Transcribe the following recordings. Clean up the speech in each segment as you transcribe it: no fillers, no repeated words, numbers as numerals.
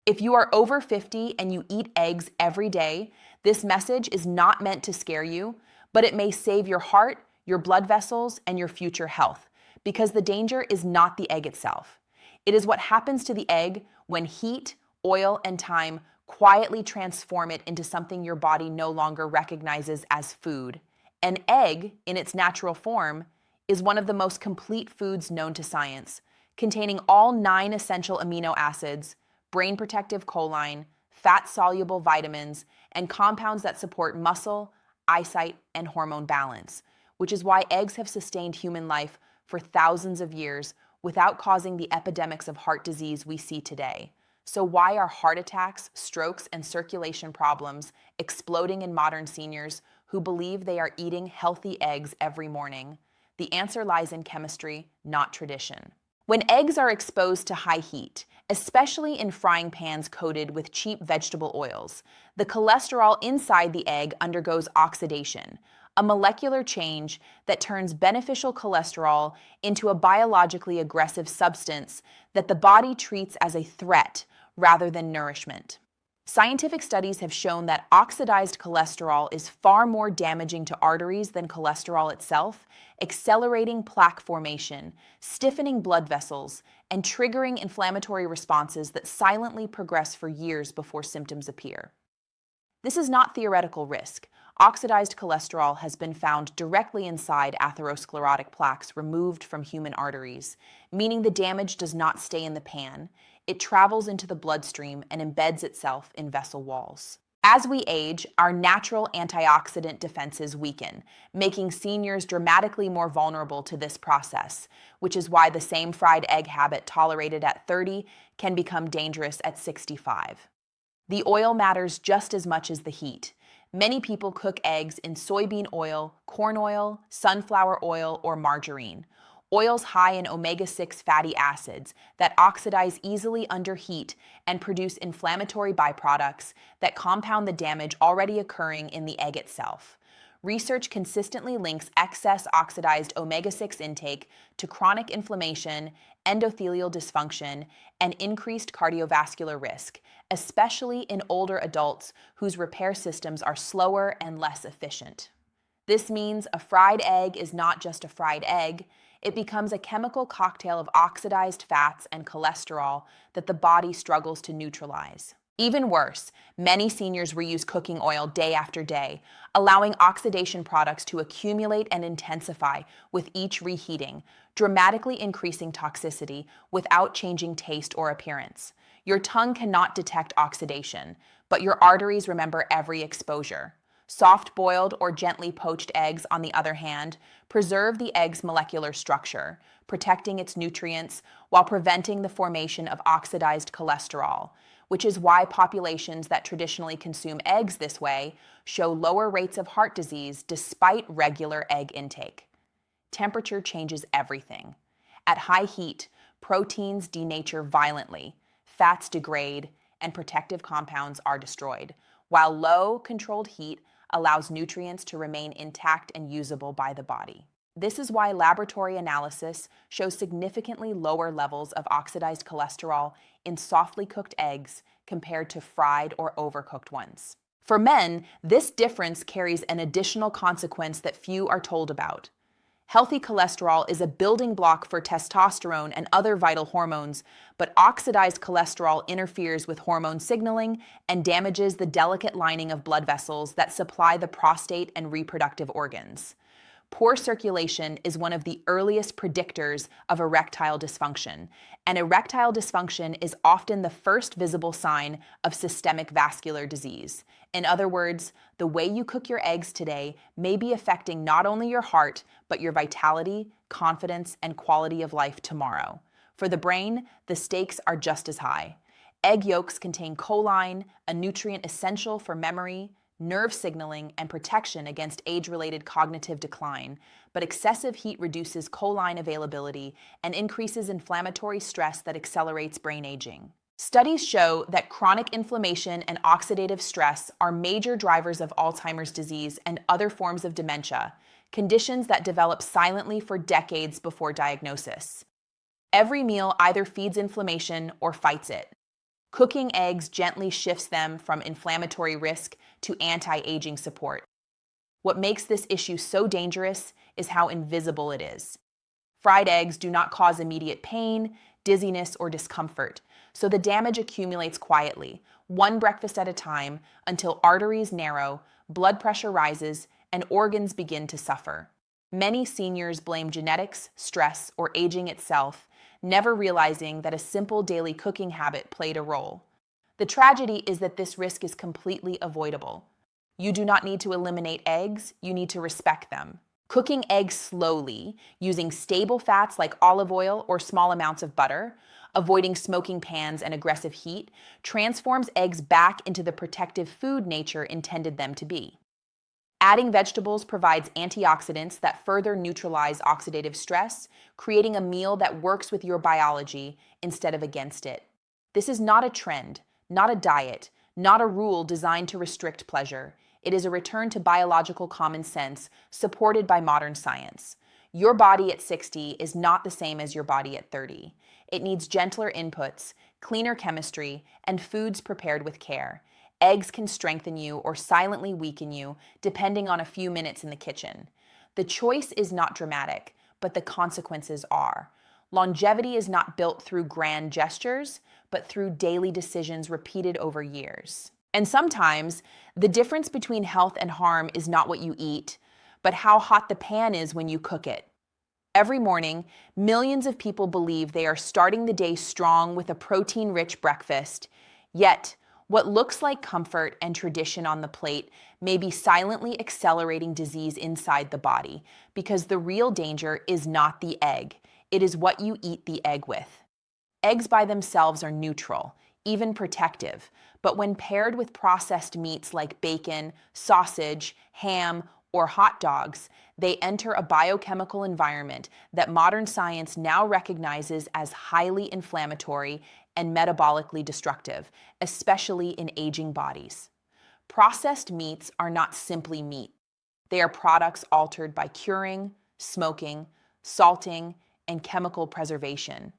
If you are over 50 and you eat eggs every day, this message is not meant to scare you, but it may save your heart, your blood vessels, and your future health, because the danger is not the egg itself. It is what happens to the egg when heat, oil, and time quietly transform it into something your body no longer recognizes as food. An egg, in its natural form, is one of the most complete foods known to science, containing all 9 essential amino acids, brain protective choline, fat-soluble vitamins, and compounds that support muscle, eyesight, and hormone balance, which is why eggs have sustained human life for thousands of years without causing the epidemics of heart disease we see today. So why are heart attacks, strokes, and circulation problems exploding in modern seniors who believe they are eating healthy eggs every morning? The answer lies in chemistry, not tradition. When eggs are exposed to high heat, especially in frying pans coated with cheap vegetable oils, the cholesterol inside the egg undergoes oxidation, a molecular change that turns beneficial cholesterol into a biologically aggressive substance that the body treats as a threat rather than nourishment. Scientific studies have shown that oxidized cholesterol is far more damaging to arteries than cholesterol itself, accelerating plaque formation, stiffening blood vessels, and triggering inflammatory responses that silently progress for years before symptoms appear. This is not theoretical risk. Oxidized cholesterol has been found directly inside atherosclerotic plaques removed from human arteries, meaning the damage does not stay in the pan. It travels into the bloodstream and embeds itself in vessel walls. As we age, our natural antioxidant defenses weaken, making seniors dramatically more vulnerable to this process, which is why the same fried egg habit tolerated at 30 can become dangerous at 65. The oil matters just as much as the heat. Many people cook eggs in soybean oil, corn oil, sunflower oil, or margarine. Oils high in omega-6 fatty acids that oxidize easily under heat and produce inflammatory byproducts that compound the damage already occurring in the egg itself. Research consistently links excess oxidized omega-6 intake to chronic inflammation, endothelial dysfunction, and increased cardiovascular risk, especially in older adults whose repair systems are slower and less efficient. This means a fried egg is not just a fried egg. It becomes a chemical cocktail of oxidized fats and cholesterol that the body struggles to neutralize. Even worse, many seniors reuse cooking oil day after day, allowing oxidation products to accumulate and intensify with each reheating, dramatically increasing toxicity without changing taste or appearance. Your tongue cannot detect oxidation, but your arteries remember every exposure. Soft-boiled or gently poached eggs, on the other hand, preserve the egg's molecular structure, protecting its nutrients while preventing the formation of oxidized cholesterol, which is why populations that traditionally consume eggs this way show lower rates of heart disease despite regular egg intake. Temperature changes everything. At high heat, proteins denature violently, fats degrade, and protective compounds are destroyed, while low, controlled heat allows nutrients to remain intact and usable by the body. This is why laboratory analysis shows significantly lower levels of oxidized cholesterol in softly cooked eggs compared to fried or overcooked ones. For men, this difference carries an additional consequence that few are told about. Healthy cholesterol is a building block for testosterone and other vital hormones, but oxidized cholesterol interferes with hormone signaling and damages the delicate lining of blood vessels that supply the prostate and reproductive organs. Poor circulation is one of the earliest predictors of erectile dysfunction, and erectile dysfunction is often the first visible sign of systemic vascular disease. In other words, the way you cook your eggs today may be affecting not only your heart, but your vitality, confidence, and quality of life tomorrow. For the brain, the stakes are just as high. Egg yolks contain choline, a nutrient essential for memory, nerve signaling, and protection against age-related cognitive decline, but excessive heat reduces choline availability and increases inflammatory stress that accelerates brain aging. Studies show that chronic inflammation and oxidative stress are major drivers of Alzheimer's disease and other forms of dementia, conditions that develop silently for decades before diagnosis. Every meal either feeds inflammation or fights it. Cooking eggs gently shifts them from inflammatory risk to anti-aging support. What makes this issue so dangerous is how invisible it is. Fried eggs do not cause immediate pain, dizziness, or discomfort, so the damage accumulates quietly, one breakfast at a time, until arteries narrow, blood pressure rises, and organs begin to suffer. Many seniors blame genetics, stress, or aging itself, never realizing that a simple daily cooking habit played a role. The tragedy is that this risk is completely avoidable. You do not need to eliminate eggs, you need to respect them. Cooking eggs slowly, using stable fats like olive oil or small amounts of butter, avoiding smoking pans and aggressive heat, transforms eggs back into the protective food nature intended them to be. Adding vegetables provides antioxidants that further neutralize oxidative stress, creating a meal that works with your biology instead of against it. This is not a trend, not a diet, not a rule designed to restrict pleasure. It is a return to biological common sense supported by modern science. Your body at 60 is not the same as your body at 30. It needs gentler inputs, cleaner chemistry, and foods prepared with care. Eggs can strengthen you or silently weaken you, depending on a few minutes in the kitchen. The choice is not dramatic, but the consequences are. Longevity is not built through grand gestures, but through daily decisions repeated over years. And sometimes, the difference between health and harm is not what you eat, but how hot the pan is when you cook it. Every morning, millions of people believe they are starting the day strong with a protein-rich breakfast, yet what looks like comfort and tradition on the plate may be silently accelerating disease inside the body, because the real danger is not the egg, it is what you eat the egg with. Eggs by themselves are neutral, even protective, but when paired with processed meats like bacon, sausage, ham, or hot dogs, they enter a biochemical environment that modern science now recognizes as highly inflammatory and metabolically destructive, especially in aging bodies. Processed meats are not simply meat. They are products altered by curing, smoking, salting, and chemical preservation.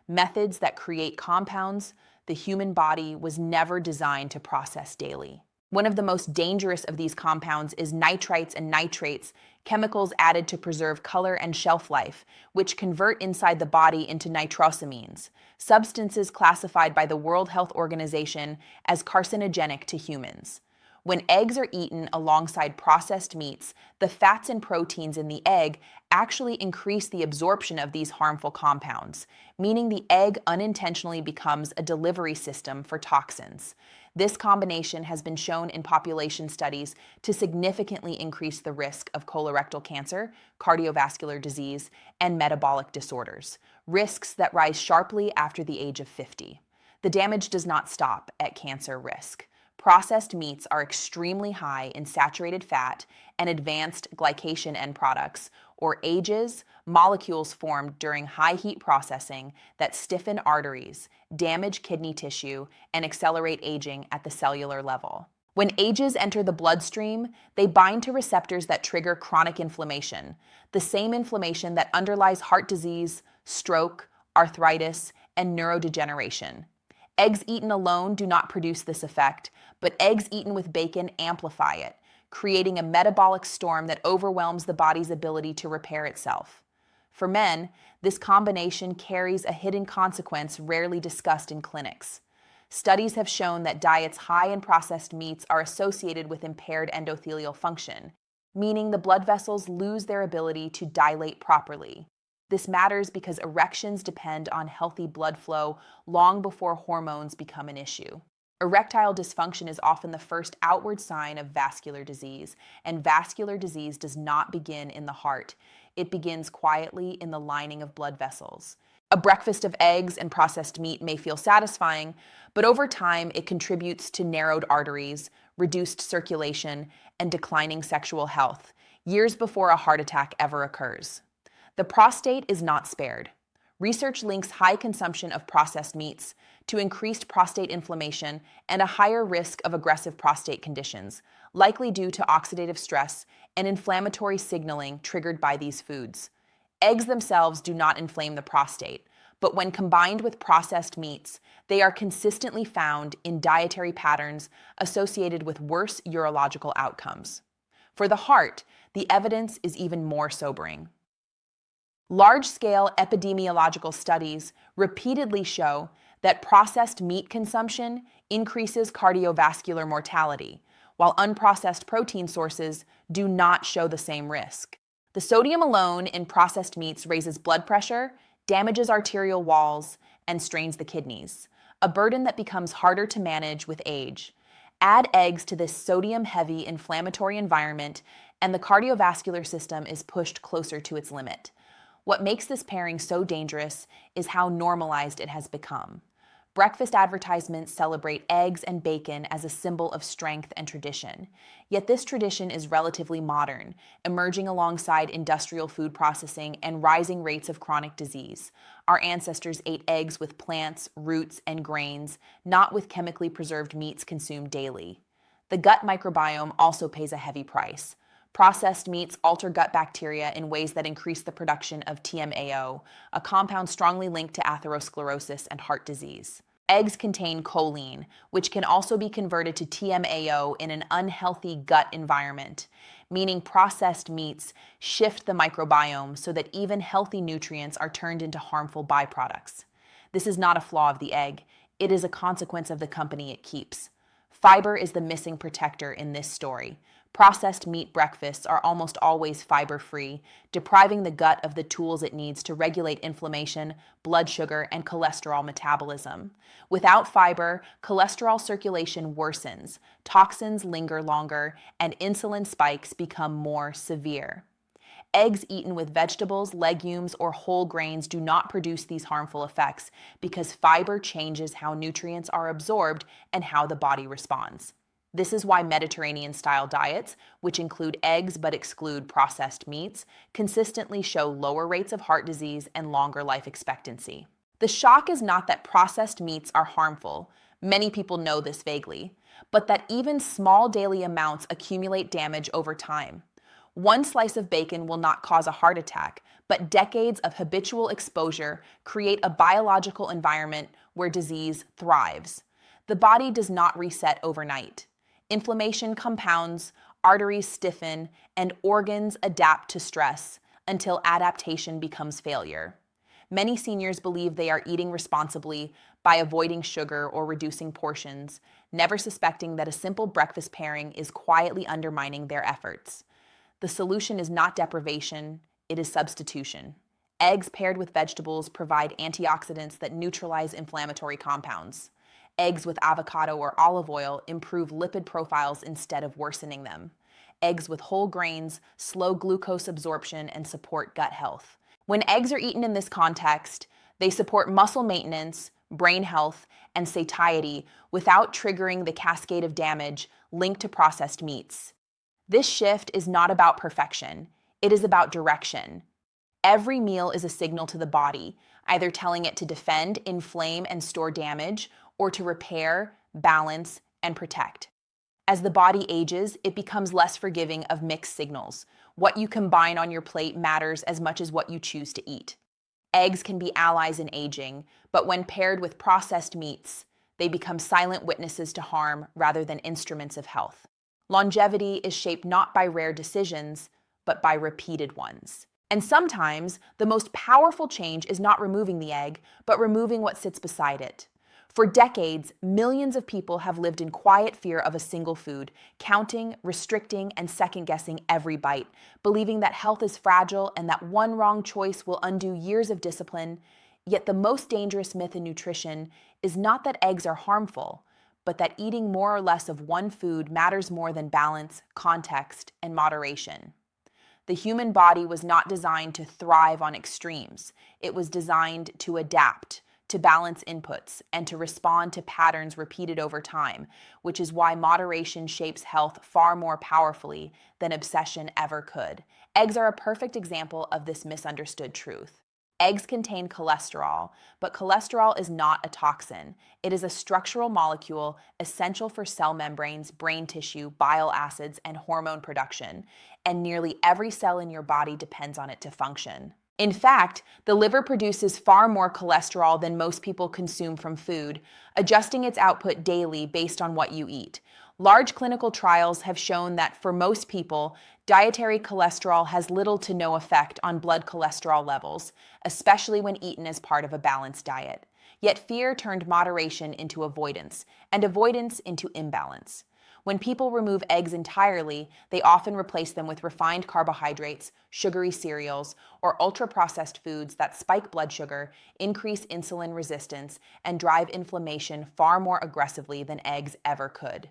Methods that create compounds the human body was never designed to process daily. One of the most dangerous of these compounds is nitrites and nitrates, chemicals added to preserve color and shelf life, which convert inside the body into nitrosamines, substances classified by the World Health Organization as carcinogenic to humans. When eggs are eaten alongside processed meats, the fats and proteins in the egg actually increase the absorption of these harmful compounds, meaning the egg unintentionally becomes a delivery system for toxins. This combination has been shown in population studies to significantly increase the risk of colorectal cancer, cardiovascular disease, and metabolic disorders, risks that rise sharply after the age of 50. The damage does not stop at cancer risk. Processed meats are extremely high in saturated fat and advanced glycation end products, or AGEs, molecules formed during high heat processing that stiffen arteries, damage kidney tissue, and accelerate aging at the cellular level. When AGEs enter the bloodstream, they bind to receptors that trigger chronic inflammation, the same inflammation that underlies heart disease, stroke, arthritis, and neurodegeneration. Eggs eaten alone do not produce this effect, but eggs eaten with bacon amplify it, creating a metabolic storm that overwhelms the body's ability to repair itself. For men, this combination carries a hidden consequence rarely discussed in clinics. Studies have shown that diets high in processed meats are associated with impaired endothelial function, meaning the blood vessels lose their ability to dilate properly. This matters because erections depend on healthy blood flow long before hormones become an issue. Erectile dysfunction is often the first outward sign of vascular disease, and vascular disease does not begin in the heart. It begins quietly in the lining of blood vessels. A breakfast of eggs and processed meat may feel satisfying, but over time it contributes to narrowed arteries, reduced circulation, and declining sexual health, years before a heart attack ever occurs. The prostate is not spared. Research links high consumption of processed meats to increased prostate inflammation and a higher risk of aggressive prostate conditions, likely due to oxidative stress and inflammatory signaling triggered by these foods. Eggs themselves do not inflame the prostate, but when combined with processed meats, they are consistently found in dietary patterns associated with worse urological outcomes. For the heart, the evidence is even more sobering. Large-scale epidemiological studies repeatedly show that processed meat consumption increases cardiovascular mortality, while unprocessed protein sources do not show the same risk. The sodium alone in processed meats raises blood pressure, damages arterial walls, and strains the kidneys, a burden that becomes harder to manage with age. Add eggs to this sodium-heavy inflammatory environment, and the cardiovascular system is pushed closer to its limit. What makes this pairing so dangerous is how normalized it has become. Breakfast advertisements celebrate eggs and bacon as a symbol of strength and tradition. Yet this tradition is relatively modern, emerging alongside industrial food processing and rising rates of chronic disease. Our ancestors ate eggs with plants, roots, and grains, not with chemically preserved meats consumed daily. The gut microbiome also pays a heavy price. Processed meats alter gut bacteria in ways that increase the production of TMAO, a compound strongly linked to atherosclerosis and heart disease. Eggs contain choline, which can also be converted to TMAO in an unhealthy gut environment, meaning processed meats shift the microbiome so that even healthy nutrients are turned into harmful byproducts. This is not a flaw of the egg, it is a consequence of the company it keeps. Fiber is the missing protector in this story. Processed meat breakfasts are almost always fiber-free, depriving the gut of the tools it needs to regulate inflammation, blood sugar, and cholesterol metabolism. Without fiber, cholesterol circulation worsens, toxins linger longer, and insulin spikes become more severe. Eggs eaten with vegetables, legumes, or whole grains do not produce these harmful effects because fiber changes how nutrients are absorbed and how the body responds. This is why Mediterranean-style diets, which include eggs but exclude processed meats, consistently show lower rates of heart disease and longer life expectancy. The shock is not that processed meats are harmful. Many people know this vaguely, but that even small daily amounts accumulate damage over time. One slice of bacon will not cause a heart attack, but decades of habitual exposure create a biological environment where disease thrives. The body does not reset overnight. Inflammation compounds, arteries stiffen, and organs adapt to stress until adaptation becomes failure. Many seniors believe they are eating responsibly by avoiding sugar or reducing portions, never suspecting that a simple breakfast pairing is quietly undermining their efforts. The solution is not deprivation, it is substitution. Eggs paired with vegetables provide antioxidants that neutralize inflammatory compounds. Eggs with avocado or olive oil improve lipid profiles instead of worsening them. Eggs with whole grains slow glucose absorption and support gut health. When eggs are eaten in this context, they support muscle maintenance, brain health, and satiety without triggering the cascade of damage linked to processed meats. This shift is not about perfection, it is about direction. Every meal is a signal to the body, either telling it to defend, inflame, and store damage, or to repair, balance, and protect. As the body ages, it becomes less forgiving of mixed signals. What you combine on your plate matters as much as what you choose to eat. Eggs can be allies in aging, but when paired with processed meats, they become silent witnesses to harm rather than instruments of health. Longevity is shaped not by rare decisions, but by repeated ones. And sometimes, the most powerful change is not removing the egg, but removing what sits beside it. For decades, millions of people have lived in quiet fear of a single food, counting, restricting, and second-guessing every bite, believing that health is fragile and that one wrong choice will undo years of discipline. Yet the most dangerous myth in nutrition is not that eggs are harmful, but that eating more or less of one food matters more than balance, context, and moderation. The human body was not designed to thrive on extremes. It was designed to adapt, to balance inputs, and to respond to patterns repeated over time, which is why moderation shapes health far more powerfully than obsession ever could. Eggs are a perfect example of this misunderstood truth. Eggs contain cholesterol, but cholesterol is not a toxin. It is a structural molecule essential for cell membranes, brain tissue, bile acids, and hormone production, and nearly every cell in your body depends on it to function. In fact, the liver produces far more cholesterol than most people consume from food, adjusting its output daily based on what you eat. Large clinical trials have shown that for most people, dietary cholesterol has little to no effect on blood cholesterol levels, especially when eaten as part of a balanced diet. Yet fear turned moderation into avoidance, and avoidance into imbalance. When people remove eggs entirely, they often replace them with refined carbohydrates, sugary cereals, or ultra-processed foods that spike blood sugar, increase insulin resistance, and drive inflammation far more aggressively than eggs ever could.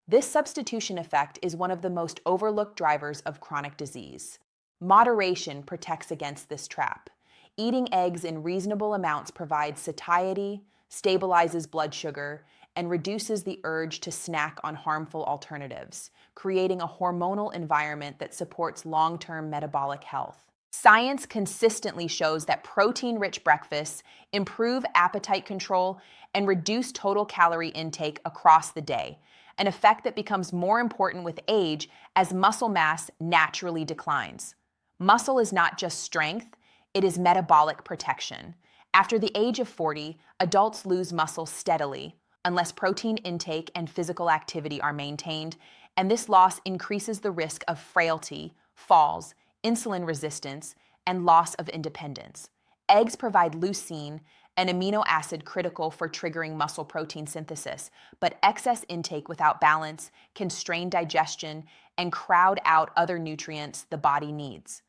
This substitution effect is one of the most overlooked drivers of chronic disease. Moderation protects against this trap. Eating eggs in reasonable amounts provides satiety, stabilizes blood sugar, and reduces the urge to snack on harmful alternatives, creating a hormonal environment that supports long-term metabolic health. Science consistently shows that protein-rich breakfasts improve appetite control and reduce total calorie intake across the day, an effect that becomes more important with age as muscle mass naturally declines. Muscle is not just strength, it is metabolic protection. After the age of 40, adults lose muscle steadily, unless protein intake and physical activity are maintained, and this loss increases the risk of frailty, falls, insulin resistance, and loss of independence. Eggs provide leucine, an amino acid critical for triggering muscle protein synthesis, but excess intake without balance can strain digestion and crowd out other nutrients the body needs.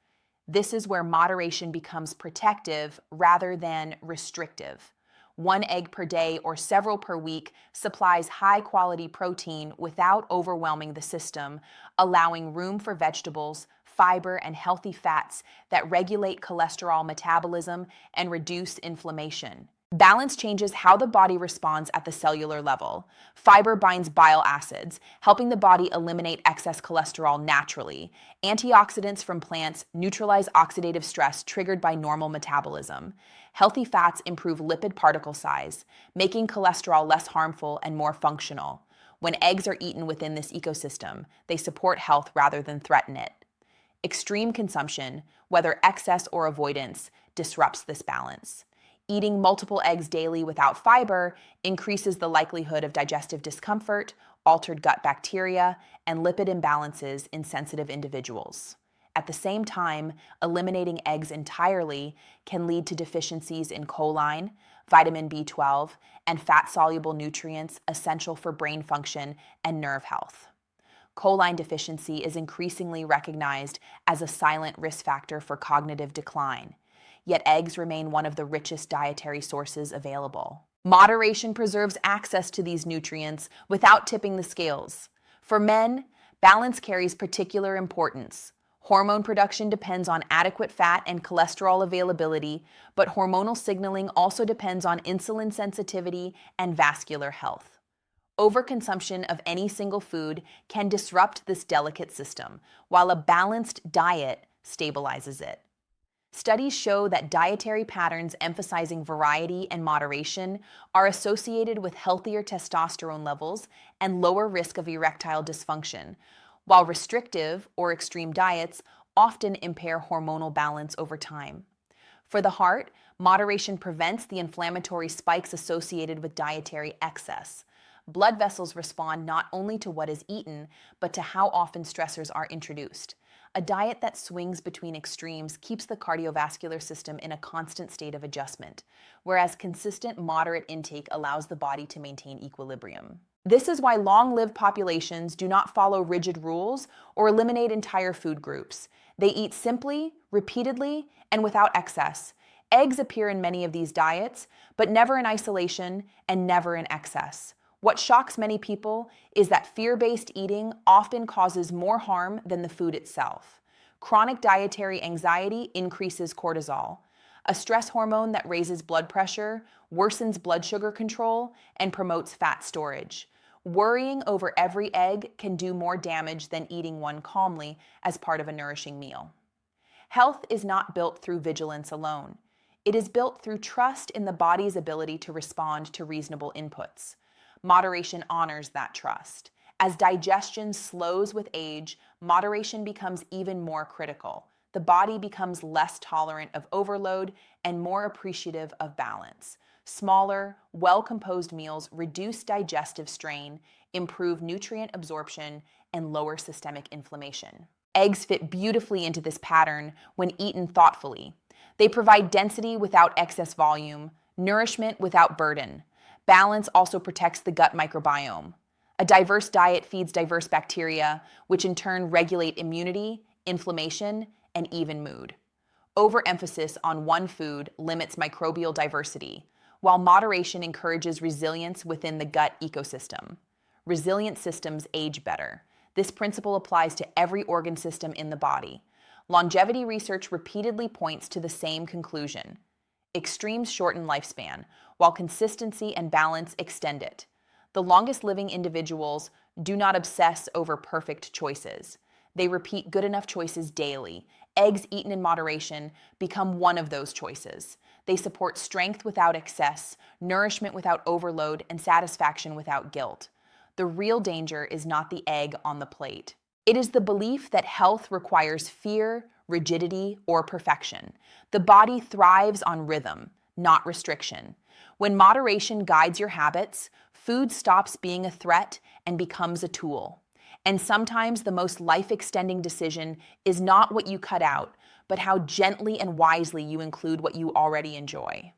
This is where moderation becomes protective rather than restrictive. One egg per day or several per week supplies high-quality protein without overwhelming the system, allowing room for vegetables, fiber, and healthy fats that regulate cholesterol metabolism and reduce inflammation. Balance changes how the body responds at the cellular level. Fiber binds bile acids, helping the body eliminate excess cholesterol naturally. Antioxidants from plants neutralize oxidative stress triggered by normal metabolism. Healthy fats improve lipid particle size, making cholesterol less harmful and more functional. When eggs are eaten within this ecosystem, they support health rather than threaten it. Extreme consumption, whether excess or avoidance, disrupts this balance. Eating multiple eggs daily without fiber increases the likelihood of digestive discomfort, altered gut bacteria, and lipid imbalances in sensitive individuals. At the same time, eliminating eggs entirely can lead to deficiencies in choline, vitamin B12, and fat-soluble nutrients essential for brain function and nerve health. Choline deficiency is increasingly recognized as a silent risk factor for cognitive decline. Yet eggs remain one of the richest dietary sources available. Moderation preserves access to these nutrients without tipping the scales. For men, balance carries particular importance. Hormone production depends on adequate fat and cholesterol availability, but hormonal signaling also depends on insulin sensitivity and vascular health. Overconsumption of any single food can disrupt this delicate system, while a balanced diet stabilizes it. Studies show that dietary patterns emphasizing variety and moderation are associated with healthier testosterone levels and lower risk of erectile dysfunction, while restrictive or extreme diets often impair hormonal balance over time. For the heart, moderation prevents the inflammatory spikes associated with dietary excess. Blood vessels respond not only to what is eaten, but to how often stressors are introduced. A diet that swings between extremes keeps the cardiovascular system in a constant state of adjustment, whereas consistent, moderate intake allows the body to maintain equilibrium. This is why long-lived populations do not follow rigid rules or eliminate entire food groups. They eat simply, repeatedly, and without excess. Eggs appear in many of these diets, but never in isolation and never in excess. What shocks many people is that fear-based eating often causes more harm than the food itself. Chronic dietary anxiety increases cortisol, a stress hormone that raises blood pressure, worsens blood sugar control, and promotes fat storage. Worrying over every egg can do more damage than eating one calmly as part of a nourishing meal. Health is not built through vigilance alone. It is built through trust in the body's ability to respond to reasonable inputs. Moderation honors that trust. As digestion slows with age, moderation becomes even more critical. the body becomes less tolerant of overload and more appreciative of balance. Smaller, well-composed meals reduce digestive strain, improve nutrient absorption, and lower systemic inflammation. Eggs fit beautifully into this pattern when eaten thoughtfully. They provide density without excess volume, nourishment without burden. Balance also protects the gut microbiome. A diverse diet feeds diverse bacteria, which in turn regulate immunity, inflammation, and even mood. Overemphasis on one food limits microbial diversity, while moderation encourages resilience within the gut ecosystem. Resilient systems age better. This principle applies to every organ system in the body. Longevity research repeatedly points to the same conclusion. Extremes shorten lifespan, while consistency and balance extend it. The longest living individuals do not obsess over perfect choices. They repeat good enough choices daily. Eggs eaten in moderation become one of those choices. They support strength without excess, nourishment without overload, and satisfaction without guilt. The real danger is not the egg on the plate. It is the belief that health requires fear, rigidity, or perfection. The body thrives on rhythm, not restriction. When moderation guides your habits, food stops being a threat and becomes a tool. And sometimes the most life-extending decision is not what you cut out, but how gently and wisely you include what you already enjoy.